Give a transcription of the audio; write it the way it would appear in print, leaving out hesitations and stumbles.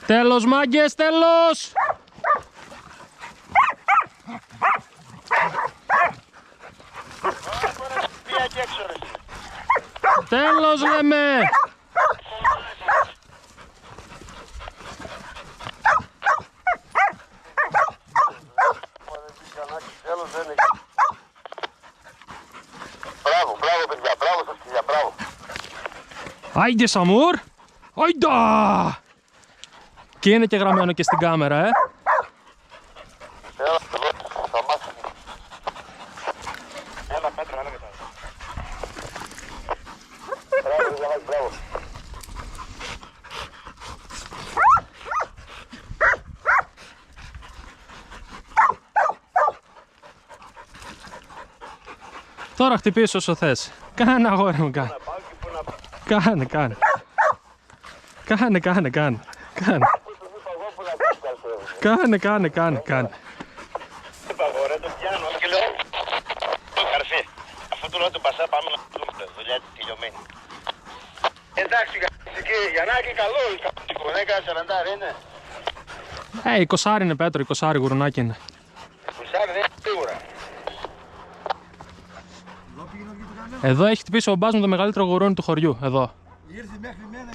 Τέλος μάγκες, τέλος! Τέλος λέμε! Μπράβο, μπράβο παιδιά, μπράβο στα σκυλιά, μπράβο. Άιντε Σαμούρ! Άιντα! Και είναι και γραμμένο και στην κάμερα, Έλα, εδώ, στο μάτι. Έλα, Πέτρο, έλα μετά. Μπράβο, παιδιά, μπράβο. Τώρα χτυπήσεις όσο θες. Κάνε αγόρι μου, κάνε. Κάνε, κάνε. Κάνε, κάνε, κάνε. Κάνε. Κάνε, κάνε, κάνε, κάνε. Ρε, το πιάνω και λέω το καρφί. Αφού του λέω τον Πασά πάμε να δούμε τη δουλειά της τελειωμένη. Εντάξει, και Γιαννάκη καλό, κονέκα 40 είναι. 20 είναι Πέτρο, 20 γουρνάκι είναι. 20 είναι σίγουρα. Εδώ έχει χτυπήσει ο μπάς μου το μεγαλύτερο γουρούνι του χωριού, εδώ. Ήρθε μέχρι μένα